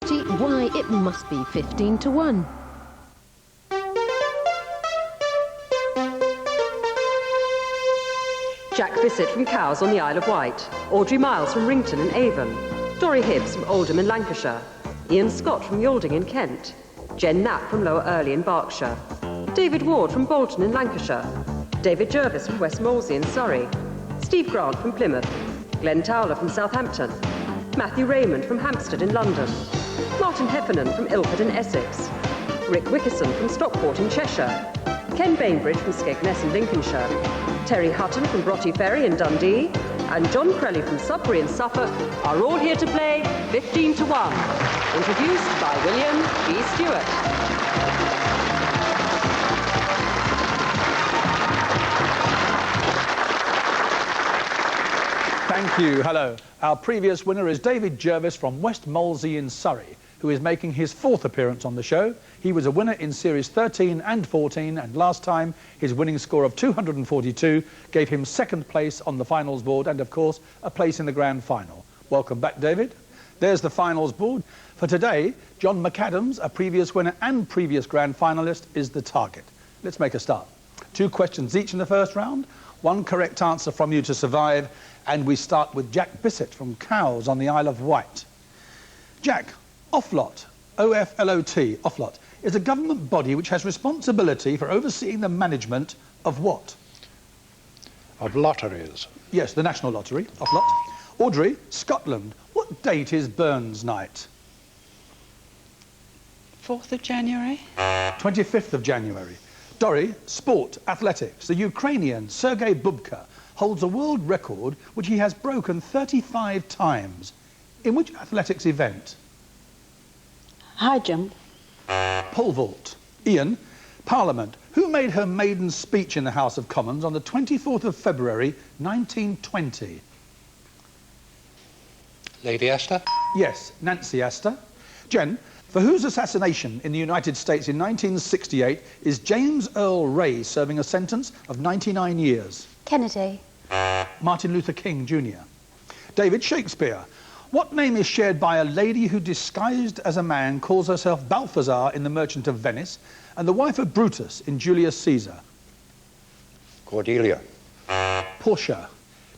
Why, it must be 15 to 1. Jack Bissett from Cowes on the Isle of Wight, Audrey Miles from Rington and Avon, Dorrie Hibbs from Oldham in Lancashire, Ian Scott from Yalding in Kent, Jen Knapp from Lower Earley in Berkshire, David Ward from Bolton in Lancashire, David Jervis from West Molesey in Surrey, Steve Grant from Plymouth, Glenn Towler from Southampton, Matthew Raymond from Hampstead in London, Martin Heffernan from Ilford in Essex, Rick Wickerson from Stockport in Cheshire, Ken Bainbridge from Skegness in Lincolnshire, Terry Hutton from Broughty Ferry in Dundee, and John Crelly from Sudbury in Suffolk are all here to play 15 to 1, introduced by William B. Stewart. Thank you. Hello. Our previous winner is David Jervis from West Molesey in Surrey, who is making his 4th appearance on the show. He was a winner in Series 13 and 14, and last time his winning score of 242 gave him 2nd place on the finals board and, of course, a place in the grand final. Welcome back, David. There's the finals board. For today, John McAdams, a previous winner and previous grand finalist, is the target. Let's make a start. 2 questions each in the first round, 1 correct answer from you to survive, and we start with Jack Bissett from Cowes on the Isle of Wight. Jack, Oflot, O-F-L-O-T, Oflot, is a government body which has responsibility for overseeing the management of what? Of lotteries. Yes, the National Lottery, Oflot. Audrey, Scotland, what date is Burns Night? 4th of January. 25th of January. Dorrie, sport, athletics. The Ukrainian Sergei Bubka holds a world record which he has broken 35 times. In which athletics event? High jump. Pole vault. Ian, Parliament. Who made her maiden speech in the House of Commons on the 24th of February 1920? Lady Astor. Yes, Nancy Astor. Jen, for whose assassination in the United States in 1968 is James Earl Ray serving a sentence of 99 years? Kennedy. Martin Luther King Jr. David, Shakespeare. What name is shared by a lady who, disguised as a man, calls herself Balthazar in The Merchant of Venice and the wife of Brutus in Julius Caesar? Cordelia. Portia.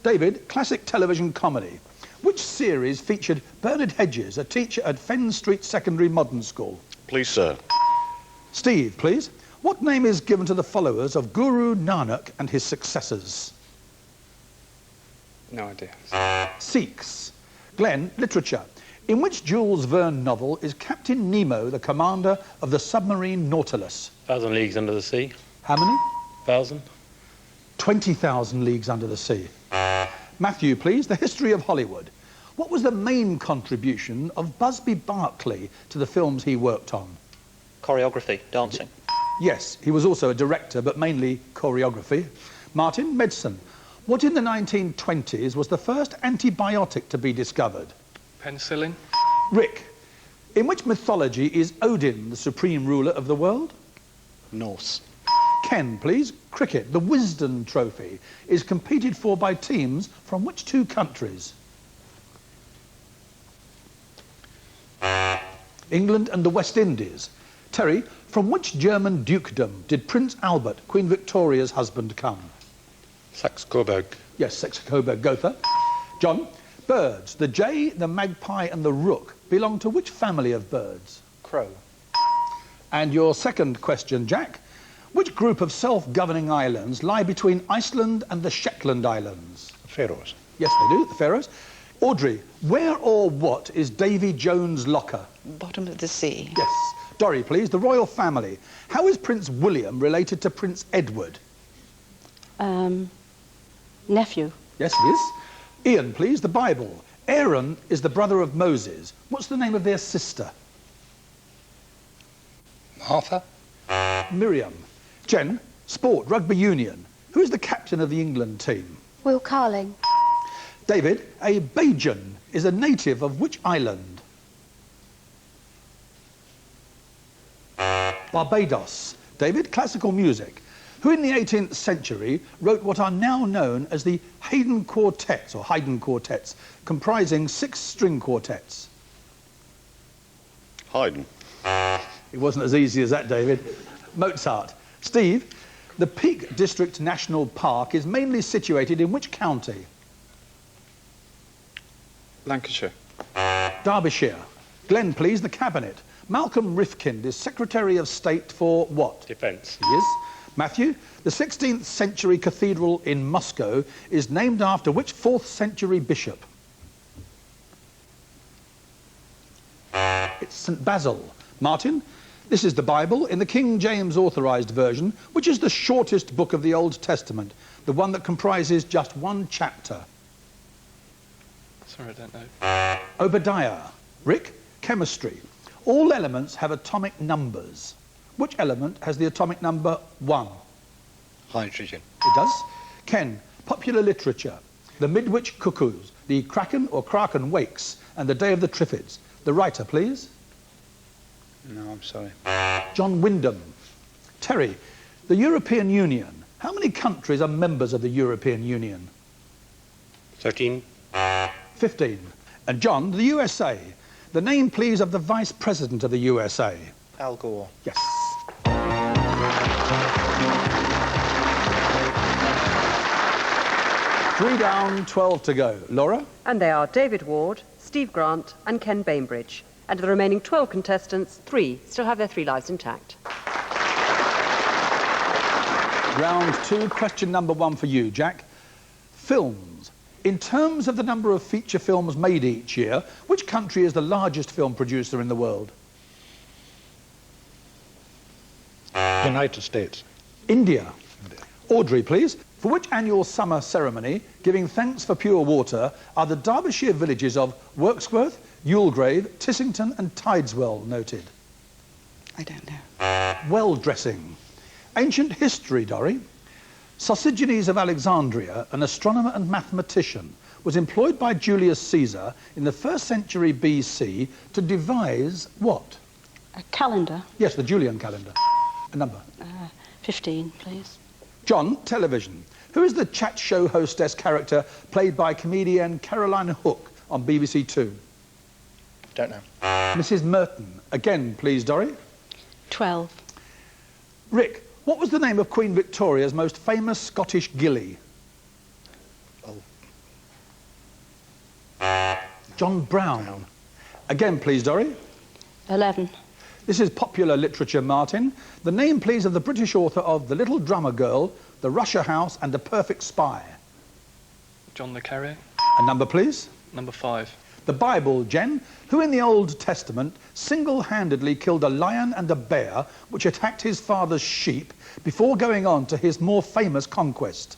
David, classic television comedy. Which series featured Bernard Hedges, a teacher at Fenn Street Secondary Modern School? Please, sir. Steve, please. What name is given to the followers of Guru Nanak and his successors? No idea. Sikhs. Glenn, literature. In which Jules Verne novel is Captain Nemo the commander of the submarine Nautilus? 1,000 Leagues Under the Sea. How many? 1,000. 20,000 Leagues Under the Sea. Matthew, please. The history of Hollywood. What was the main contribution of Busby Berkeley to the films he worked on? Choreography, dancing. Yes, he was also a director, but mainly choreography. Martin, medicine. What in the 1920s was the first antibiotic to be discovered? Penicillin. Rick, in which mythology is Odin the supreme ruler of the world? Norse. Ken, please. Cricket. The Wisden Trophy is competed for by teams from which 2 countries? England and the West Indies. Terry, from which German dukedom did Prince Albert, Queen Victoria's husband, come? Saxe-Coburg. Yes, Saxe-Coburg-Gotha. John, birds. The jay, the magpie and the rook belong to which family of birds? Crow. And your second question, Jack. Which group of self-governing islands lie between Iceland and the Shetland Islands? Faroes. Yes, they do, the Faroes. Audrey, where or what is Davy Jones' locker? Bottom of the sea. Yes. Dorrie, please. The royal family. How is Prince William related to Prince Edward? Nephew. Yes, it is. Ian, please. The Bible. Aaron is the brother of Moses. What's the name of their sister? Martha. Miriam. Jen, sport, rugby union. Who is the captain of the England team? Will Carling. David, a Bajan is a native of which island? Barbados. David, classical music. Who in the 18th century wrote what are now known as the Haydn Quartets, or Haydn Quartets, comprising 6 string quartets? Haydn. It wasn't as easy as that, David. Mozart. Steve, the Peak District National Park is mainly situated in which county? Lancashire. Derbyshire. Glenn, please, the Cabinet. Malcolm Rifkind is Secretary of State for what? Defence. He is. Matthew, the 16th century cathedral in Moscow is named after which 4th century bishop? It's St Basil. Martin, this is the Bible in the King James Authorised Version, which is the shortest book of the Old Testament, the one that comprises just one chapter. Sorry, I don't know. Obadiah. Rick, chemistry. All elements have atomic numbers. Which element has the atomic number 1? Hydrogen. It does. Ken, popular literature. The Midwich Cuckoos, the Kraken or Kraken Wakes, and the Day of the Triffids. The writer, please. No, I'm sorry. John Wyndham. Terry, the European Union. How many countries are members of the European Union? 13. 15. And John, the USA. The name, please, of the Vice President of the USA. Al Gore. Yes. Three down, 12 to go. Laura? And they are David Ward, Steve Grant and Ken Bainbridge. And of the remaining 12 contestants, 3 still have their 3 lives intact. Round 2, question number 1 for you, Jack. Films. In terms of the number of feature films made each year, which country is the largest film producer in the world? United States. India. Audrey, please. For which annual summer ceremony, giving thanks for pure water, are the Derbyshire villages of Wirksworth, Yulegrave, Tissington and Tideswell noted? I don't know. Well dressing. Ancient history, Dorry. Sosigenes of Alexandria, an astronomer and mathematician, was employed by Julius Caesar in the 1st century BC to devise what? A calendar. Yes, the Julian calendar. A number. 15, please. John, television. Who is the chat show hostess character played by comedian Caroline Hook on BBC Two? Don't know. Mrs. Merton. Again, please, Dorry. 12. Rick, what was the name of Queen Victoria's most famous Scottish gillie? John Brown. Again, please, Dorry. 11. This is popular literature, Martin. The name, please, of the British author of The Little Drummer Girl, The Russia House and The Perfect Spy. John le Carré. A number, please. Number 5. The Bible, Jen. Who in the Old Testament single-handedly killed a lion and a bear which attacked his father's sheep before going on to his more famous conquest?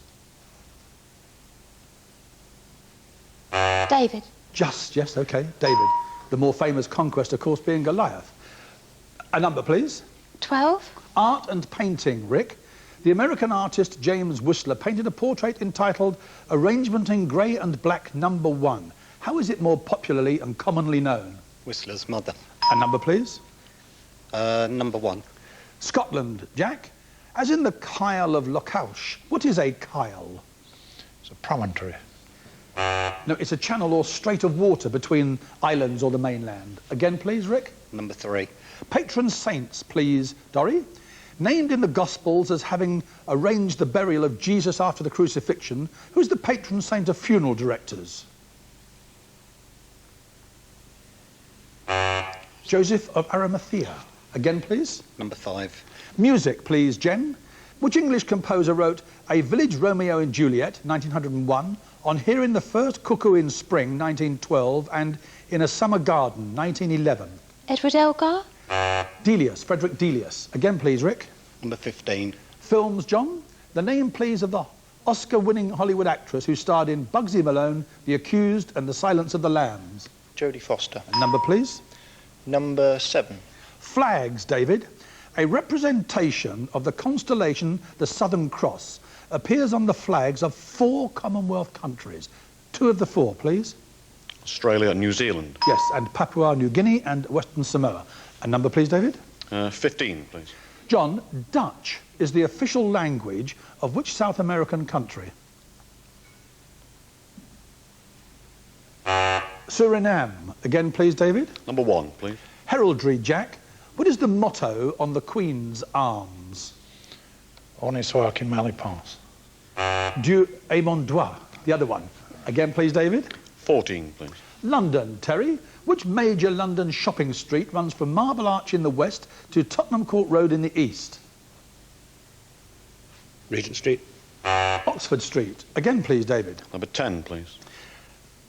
David. Just, yes, OK, David. The more famous conquest, of course, being Goliath. A number, please. 12. Art and painting, Rick. The American artist James Whistler painted a portrait entitled Arrangement in Grey and Black No. 1. How is it more popularly and commonly known? Whistler's mother. A number, please. Number 1. Scotland, Jack. As in the Kyle of Lochalsh, what is a Kyle? It's a promontory. No, it's a channel or strait of water between islands or the mainland. Again, please, Rick. Number 3. Patron saints, please, Dorry. Named in the Gospels as having arranged the burial of Jesus after the crucifixion, who's the patron saint of funeral directors? Joseph of Arimathea. Again, please. Number 5. Music, please, Jen. Which English composer wrote A Village Romeo and Juliet, 1901, On Hearing the First Cuckoo in Spring, 1912, and In a Summer Garden, 1911? Edward Elgar. Delius, Frederick Delius. Again, please, Rick. Number 15. Films, John. The name, please, of the Oscar-winning Hollywood actress who starred in Bugsy Malone, The Accused, and The Silence of the Lambs. Jodie Foster. A number, please. Number 7. Flags, David. A representation of the constellation the Southern Cross appears on the flags of 4 Commonwealth countries. 2 of the 4, please. Australia and New Zealand. Yes, and Papua New Guinea and Western Samoa. A number, please, David. 15, please. John, Dutch is the official language of which South American country? Suriname. Again, please, David. Number 1, please. Heraldry, Jack. What is the motto on the Queen's arms? On its work in Malipass. Dieu est mon droit. The other one. Again, please, David. 14, please. London, Terry. Which major London shopping street runs from Marble Arch in the west to Tottenham Court Road in the east? Regent Street. Oxford Street. Again, please, David. Number 10, please.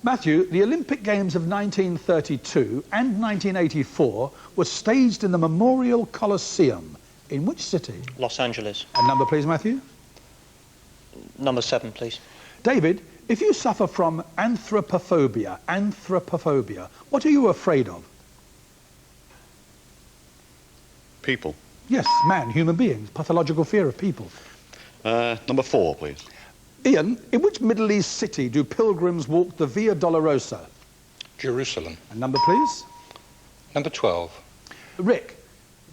Matthew, the Olympic Games of 1932 and 1984 were staged in the Memorial Coliseum. In which city? Los Angeles. A number, please, Matthew. Number 7, please. David, if you suffer from anthropophobia, what are you afraid of? People. Yes, man, human beings, pathological fear of people. Number 4, please. Ian, in which Middle East city do pilgrims walk the Via Dolorosa? Jerusalem. A number, please. Number 12. Rick,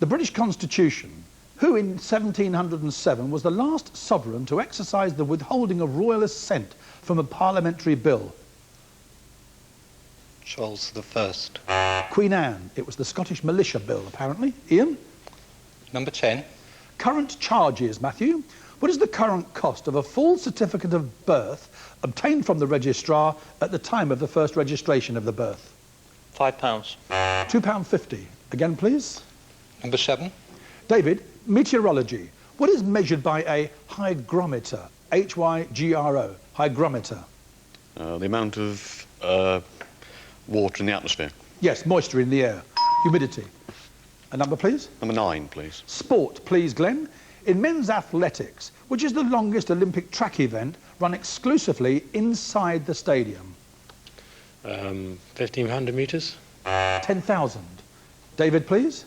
the British Constitution, who in 1707 was the last sovereign to exercise the withholding of royal assent from a parliamentary bill? Charles I. Queen Anne. It was the Scottish Militia Bill, apparently. Ian? Number 10. Current charges, Matthew. What is the current cost of a full certificate of birth obtained from the registrar at the time of the first registration of the birth? £5. £2.50. Again, please. Number 7. David, meteorology. What is measured by a hygrometer? Hygro. Hygrometer. The amount of water in the atmosphere. Yes, moisture in the air. Humidity. A number, please. Number 9, please. Sport, please, Glenn. In men's athletics, which is the longest Olympic track event run exclusively inside the stadium? 1,500 metres. 10,000. David, please.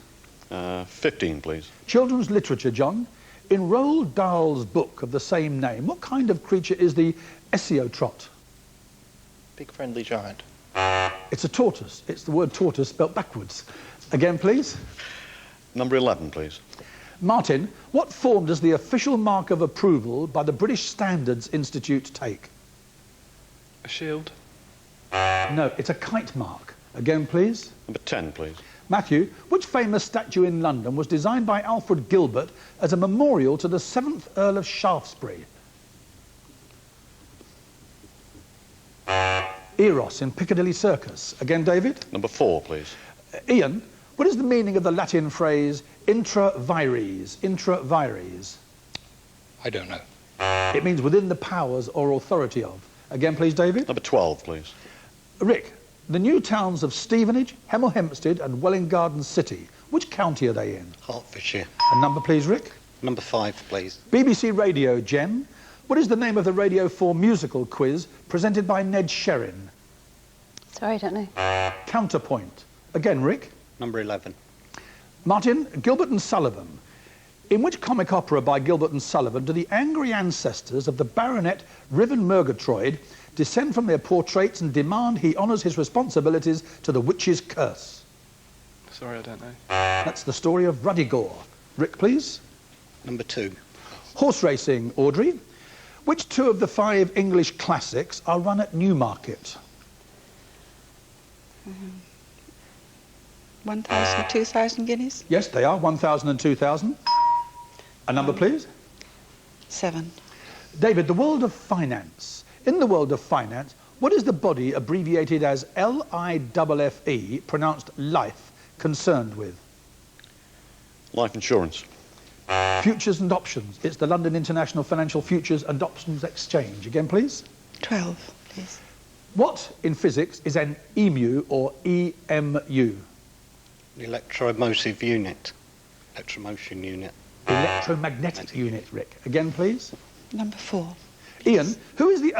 15, please. Children's literature, John. In Roald Dahl's book of the same name, what kind of creature is the Esiotrot? Big friendly giant. It's a tortoise. It's the word tortoise spelt backwards. Again, please. Number 11, please. Martin, what form does the official mark of approval by the British Standards Institute take? A shield. No, it's a kite mark. Again, please. Number 10, please. Matthew, which famous statue in London was designed by Alfred Gilbert as a memorial to the 7th Earl of Shaftesbury? Eros in Piccadilly Circus. Again, David. Number 4, please. Ian, what is the meaning of the Latin phrase intra vires? Intra vires. I don't know. It means within the powers or authority of. Again, please, David. Number 12, please. Rick, the new towns of Stevenage, Hemel Hempstead and Welwyn Garden City. Which county are they in? Hertfordshire. A number, please, Rick. Number 5, please. BBC Radio, Jem. What is the name of the Radio 4 musical quiz presented by Ned Sherrin? Sorry, I don't know. Counterpoint. Again, Rick. Number 11. Martin, Gilbert and Sullivan. In which comic opera by Gilbert and Sullivan do the angry ancestors of the Baronet Riven Murgatroyd descend from their portraits and demand he honours his responsibilities to the witch's curse? Sorry, I don't know. That's the story of Ruddigore. Rick, please. Number 2. Horse racing, Audrey. Which 2 of the 5 English classics are run at Newmarket? 1,000, 2,000 guineas? Yes, they are, 1,000 and 2,000. A number, please. 7. David, the world of finance. In the world of finance, what is the body abbreviated as LIFFE, pronounced life, concerned with? Life insurance. Futures and options. It's the London International Financial Futures and Options Exchange. Again, please. 12, please. What, in physics, is an EMU or EMU? Electromotive unit. Electromotion unit. Electromagnetic unit, Rick. Again, please. Number 4. Ian, who is the